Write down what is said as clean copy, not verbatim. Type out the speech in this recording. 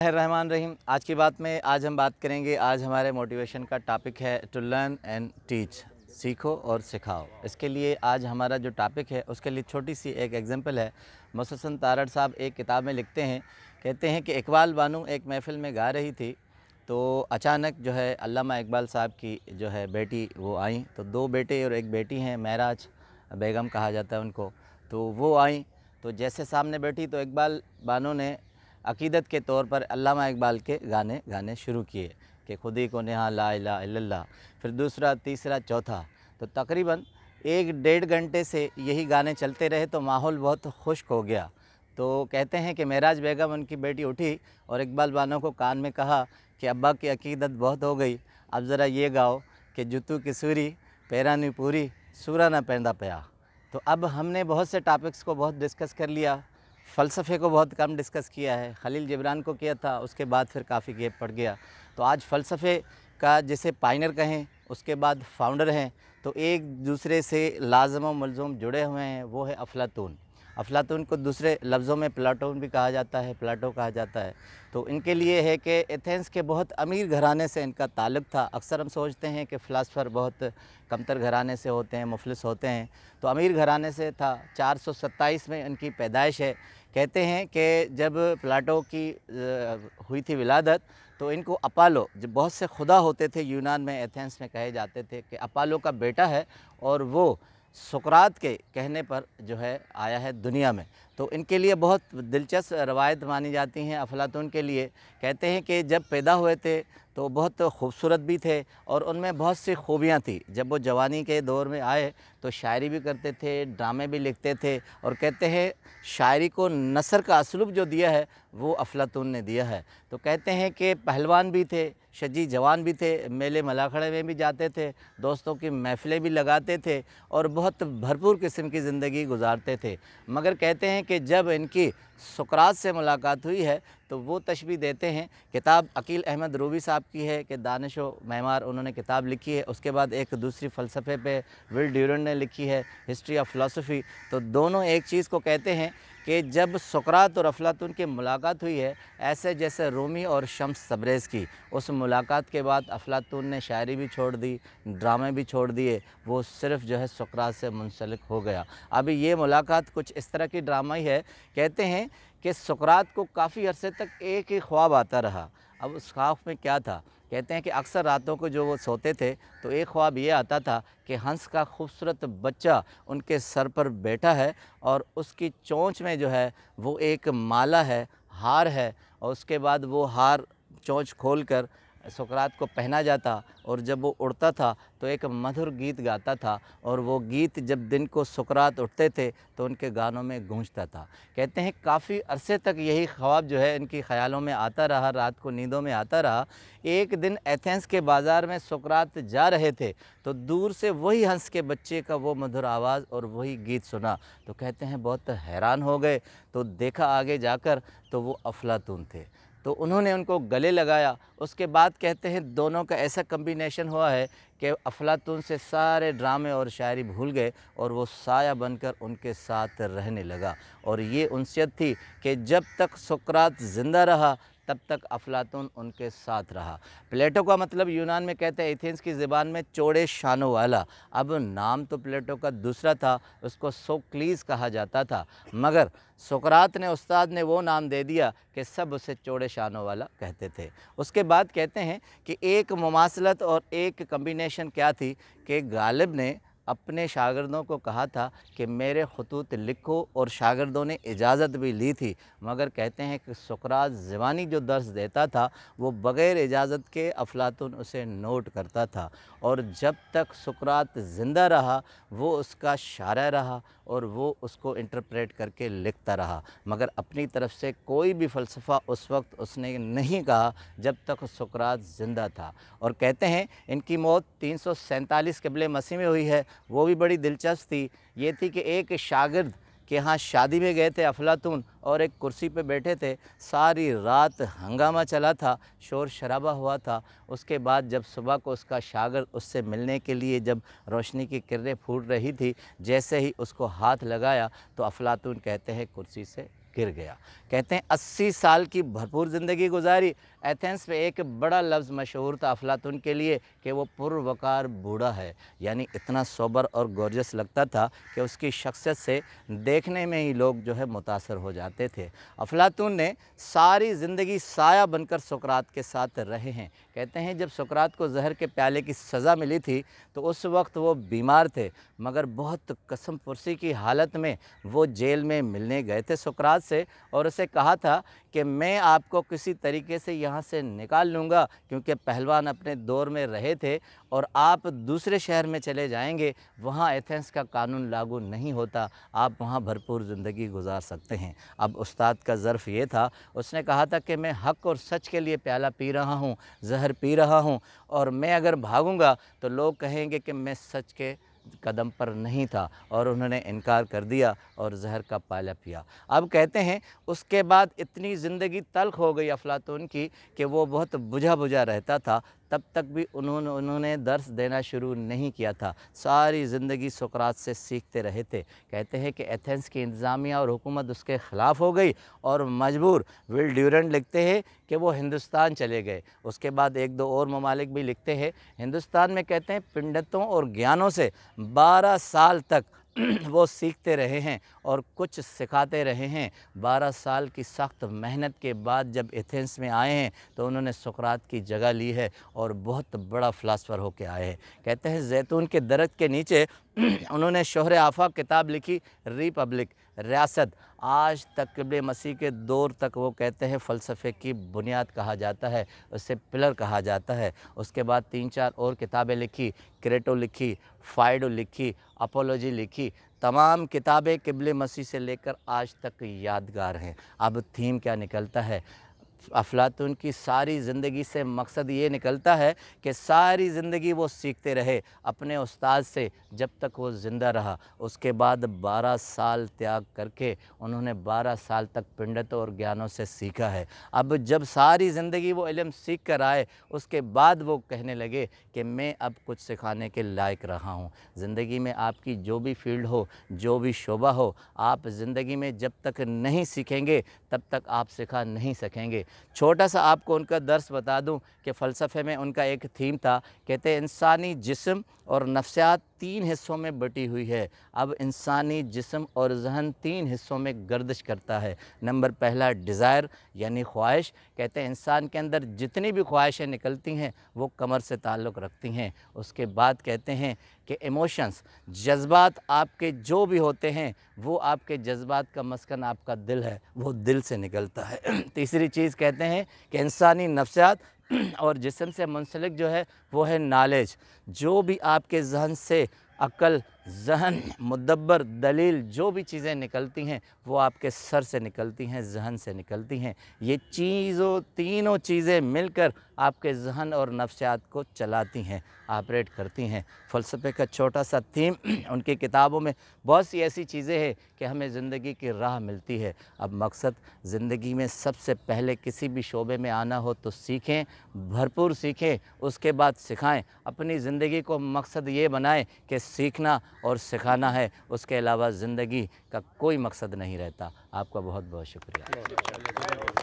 रहमान रहीम। आज की बात में आज हम बात करेंगे। आज हमारे मोटिवेशन का टॉपिक है टू लर्न एंड टीच, सीखो और सिखाओ। इसके लिए आज हमारा जो टॉपिक है उसके लिए छोटी सी एक एग्जांपल है। मुहस्सन तारड़ साहब एक किताब में लिखते हैं, कहते हैं कि इकबाल बानो एक महफ़िल में गा रही थी, तो अचानक जो है अल्लामा इकबाल साहब की जो है बेटी वो आई। तो दो बेटे और एक बेटी हैं, महराज बेगम कहा जाता है उनको। तो वो आई, तो जैसे सामने बैठी तो इकबाल बानो ने अकीदत के तौर पर अल्लामा इकबाल के गाने गाने शुरू किए कि खुदी को नेहा ला इलाहा इल्लल्लाह। फिर दूसरा, तीसरा, चौथा, तो तकरीबन 1 डेढ़ घंटे से यही गाने चलते रहे, तो माहौल बहुत खुश्क हो गया। तो कहते हैं कि महराज बेगम उनकी बेटी उठी और इकबाल बानो को कान में कहा कि अब्बा की अकीदत बहुत हो गई, अब ज़रा ये गाओ कि जुतू की सूरी पैरा नी पूरी सूरा ना पैंदा पया। तो अब हमने बहुत से टॉपिक्स को बहुत डिस्कस कर लिया, फ़लसफ़े को बहुत कम डिस्कस किया है। खलील जिब्रान को किया था, उसके बाद फिर काफ़ी गैप पड़ गया। तो आज फ़लसफ़े का जिसे पायनियर कहें, उसके बाद फाउंडर हैं, तो एक दूसरे से लाज़िम व मुलज़ुम जुड़े हुए हैं, वो है अफ़लातून। अफ़लातून को दूसरे लफ्ज़ों में प्लाटून भी कहा जाता है, प्लाटो कहा जाता है। तो इनके लिए है कि एथेंस के बहुत अमीर घराने से इनका ताल्लुक़ था। अक्सर हम सोचते हैं कि फ़िलासफ़र बहुत कमतर घराने से होते हैं, मुफ़लिस होते हैं, तो अमीर घराने से था। 427 में इनकी पैदाइश है। कहते हैं कि जब प्लाटो की हुई थी विलादत, तो इनको अपोलो, जो बहुत से खुदा होते थे यूनान में, एथेंस में कहे जाते थे कि अपोलो का बेटा है और वो सुकरात के कहने पर जो है आया है दुनिया में। तो इनके लिए बहुत दिलचस्प रवायत मानी जाती हैं अफ़लातून के लिए। कहते हैं कि जब पैदा हुए थे तो बहुत खूबसूरत भी थे और उनमें बहुत सी खूबियाँ थी। जब वो जवानी के दौर में आए तो शायरी भी करते थे, ड्रामे भी लिखते थे, और कहते हैं शायरी को नसर का असलूब जो दिया है वो अफ़लातून ने दिया है। तो कहते हैं कि पहलवान भी थे, शजी जवान भी थे, मेले मलाखड़े में भी जाते थे, दोस्तों की महफ़िलें भी लगाते थे और बहुत भरपूर किस्म की ज़िंदगी गुजारते थे। मगर कहते हैं कि जब इनकी सुकरात से मुलाकात हुई है तो वो तशबीह देते हैं। किताब अकील अहमद रूबी साहब की है कि दानिश व मेमार, उन्होंने किताब लिखी है। उसके बाद एक दूसरी फ़लसफ़े पे विल ड्यूरेंट ने लिखी है, हिस्ट्री ऑफ फ़िलासफ़ी। तो दोनों एक चीज़ को कहते हैं कि जब सुकरात और अफ़लातून की मुलाकात हुई है, ऐसे जैसे रूमी और शम्स तबरेज़ की, उस मुलाकात के बाद अफ़लातून ने शायरी भी छोड़ दी, ड्रामे भी छोड़ दिए, वो सिर्फ़ जो है सुकरात से मुंसलिक हो गया। अभी ये मुलाकात कुछ इस तरह की ड्रामा ही है। कहते हैं कि सुकरात को काफ़ी अरसे तक एक ही ख्वाब आता रहा। अब उस ख्वाब में क्या था? कहते हैं कि अक्सर रातों को जो वो सोते थे तो एक ख्वाब ये आता था कि हंस का खूबसूरत बच्चा उनके सर पर बैठा है और उसकी चोंच में जो है वो एक माला है, हार है, और उसके बाद वो हार चोंच खोलकर सुकरात को पहना जाता और जब वो उड़ता था तो एक मधुर गीत गाता था, और वो गीत जब दिन को सुकरात उठते थे तो उनके गानों में गूंजता था। कहते हैं काफ़ी अरसे तक यही ख्वाब जो है इनकी ख़यालों में आता रहा, रात को नींदों में आता रहा। एक दिन एथेंस के बाज़ार में सुकरात जा रहे थे तो दूर से वही हंस के बच्चे का वो मधुर आवाज़ और वही गीत सुना। तो कहते हैं बहुत हैरान हो गए, तो देखा आगे जाकर तो वो अफ़लातून थे। तो उन्होंने उनको गले लगाया। उसके बाद कहते हैं दोनों का ऐसा कम्बिनेशन हुआ है कि अफ़लातून से सारे ड्रामे और शायरी भूल गए और वो साया बनकर उनके साथ रहने लगा। और ये उनसियत थी कि जब तक सुकरात ज़िंदा रहा तब तक अफ़लातून उनके साथ रहा। प्लेटो का मतलब यूनान में कहते हैं एथेंस की ज़बान में चौड़े शानों वाला। अब नाम तो प्लेटो का दूसरा था, उसको सोक्लीस कहा जाता था, मगर सुकरात ने, उस्ताद ने, वो नाम दे दिया कि सब उसे चौड़े शानों वाला कहते थे। उसके बाद कहते हैं कि एक मुमासलत और एक कम्बिनेशन क्या थी कि गालिब ने अपने शागिर्दों को कहा था कि मेरे ख़ुतूत लिखो, और शागिर्दों ने इजाज़त भी ली थी। मगर कहते हैं कि सुकरात ज़बानी जो दर्स देता था वो बग़ैर इजाज़त के अफ़लातून उसे नोट करता था, और जब तक सुकरात ज़िंदा रहा वो उसका शायर रहा और वो उसको इंटरप्रेट करके लिखता रहा। मगर अपनी तरफ से कोई भी फ़लसफ़ा उस वक्त उसने नहीं कहा जब तक सुकरात ज़िंदा था। और कहते हैं इनकी मौत 347 क़ब्ल मसीह में हुई है। वो भी बड़ी दिलचस्प थी। ये थी कि एक शागिर्द के यहाँ शादी में गए थे अफ़लातून, और एक कुर्सी पे बैठे थे, सारी रात हंगामा चला था, शोर शराबा हुआ था। उसके बाद जब सुबह को उसका शागिर्द उससे मिलने के लिए जब रोशनी की किरणें फूट रही थी, जैसे ही उसको हाथ लगाया तो अफ़लातून कहते हैं कुर्सी से गिर गया। कहते हैं 80 साल की भरपूर ज़िंदगी गुजारी। एथेंस में एक बड़ा लफ्ज़ मशहूर था अफलातून के लिए कि वो पुरवकार बूढ़ा है, यानी इतना सोबर और गॉर्जियस लगता था कि उसकी शख्सियत से देखने में ही लोग जो है मुतासर हो जाते थे। अफलातून ने सारी ज़िंदगी साया बनकर सुकरात के साथ रहे हैं। कहते हैं जब सुकरात को जहर के प्याले की सज़ा मिली थी तो उस वक्त वो बीमार थे, मगर बहुत कसम पुरसी की हालत में वो जेल में मिलने गए थे सुकरात से और उसे कहा था कि मैं आपको किसी तरीके से यहाँ से निकाल लूँगा, क्योंकि पहलवान अपने दौर में रहे थे और आप दूसरे शहर में चले जाएंगे, वहाँ एथेंस का कानून लागू नहीं होता, आप वहाँ भरपूर ज़िंदगी गुजार सकते हैं। अब उस्ताद का ज़र्फ़ ये था, उसने कहा था कि मैं हक़ और सच के लिए प्याला पी रहा हूँ, ज़हर पी रहा हूँ, और मैं अगर भागूँगा तो लोग कहेंगे कि मैं सच के कदम पर नहीं था, और उन्होंने इनकार कर दिया और जहर का प्याला पिया। अब कहते हैं उसके बाद इतनी ज़िंदगी तल्ख़ हो गई अफलातून की कि वो बहुत बुझा बुझा रहता था, तब तक भी उन्होंने दर्स देना शुरू नहीं किया था। सारी ज़िंदगी सुकरात से सीखते रहे थे। कहते हैं कि एथेंस की इंतज़ामिया और हुकूमत उसके ख़िलाफ़ हो गई और मजबूर, विल ड्यूरेंट लिखते हैं कि वो हिंदुस्तान चले गए। उसके बाद एक दो और ममालिक भी लिखते हैं। हिंदुस्तान में कहते हैं पंडितों और ज्ञानों से 12 साल तक वो सीखते रहे हैं और कुछ सिखाते रहे हैं। 12 साल की सख्त मेहनत के बाद जब एथेंस में आए हैं तो उन्होंने सुकरात की जगह ली है और बहुत बड़ा फ़िलासफ़र होके आए हैं। कहते हैं जैतून के दरख्त के नीचे उन्होंने शोहर आफाक किताब लिखी, रिपब्लिक, रियासत। आज तक क़िबले मसीह के दौर तक वो कहते हैं फ़लसफ़े की बुनियाद कहा जाता है, उसे पिलर कहा जाता है। उसके बाद 3-4 और किताबें लिखी, क्रेटो लिखी, फ़ाइडो लिखी, अपोलॉजी लिखी। तमाम किताबें क़िबले मसीह से लेकर आज तक यादगार हैं। अब थीम क्या निकलता है? अफलातून की सारी ज़िंदगी से मकसद ये निकलता है कि सारी ज़िंदगी वो सीखते रहे अपने उस्ताद से जब तक वो ज़िंदा रहा। उसके बाद 12 साल त्याग करके उन्होंने 12 साल तक पंडितों और ज्ञानों से सीखा है। अब जब सारी ज़िंदगी वो इल्म सीख कर आए, उसके बाद वो कहने लगे कि मैं अब कुछ सिखाने के लायक रहा हूँ। ज़िंदगी में आपकी जो भी फ़ील्ड हो, जो भी शोबा हो, आप ज़िंदगी में जब तक नहीं सीखेंगे तब तक आप सिखा नहीं सकेंगे। छोटा सा आपको उनका दर्स बता दूं कि फ़लसफ़े में उनका एक थीम था। कहते हैं इंसानी जिस्म और नफ्सियात 3 हिस्सों में बटी हुई है। अब इंसानी जिस्म और ज़हन 3 हिस्सों में गर्दिश करता है। नंबर पहला डिज़ायर यानी ख्वाहिश। कहते हैं इंसान के अंदर जितनी भी ख्वाहिशें निकलती हैं वो कमर से ताल्लुक़ रखती हैं। उसके बाद कहते हैं कि इमोशंस, जज्बात आपके जो भी होते हैं वो आपके जज्बात का मस्कन आपका दिल है, वो दिल से निकलता है। तीसरी चीज़ कहते हैं कि इंसानी नफ्सियात और जिस्म से मुंसलिक जो है वो है नॉलेज। जो भी आपके जहन से अक्ल, जहन, मुदब्बर, दलील, जो भी चीज़ें निकलती हैं वो आपके सर से निकलती हैं, जहन से निकलती हैं। ये तीनों चीज़ें मिलकर आपके जहन और नफ्सियात को चलाती हैं, ऑपरेट करती हैं। फ़लसफ़े का छोटा सा थीम उनकी किताबों में बहुत सी ऐसी चीज़ें हैं कि हमें ज़िंदगी की राह मिलती है। अब मकसद ज़िंदगी में सबसे पहले किसी भी शोबे में आना हो तो सीखें, भरपूर सीखें, उसके बाद सिखाएं। अपनी ज़िंदगी को मकसद ये बनाएं कि सीखना और सिखाना है, उसके अलावा ज़िंदगी का कोई मकसद नहीं रहता। आपका बहुत बहुत शुक्रिया।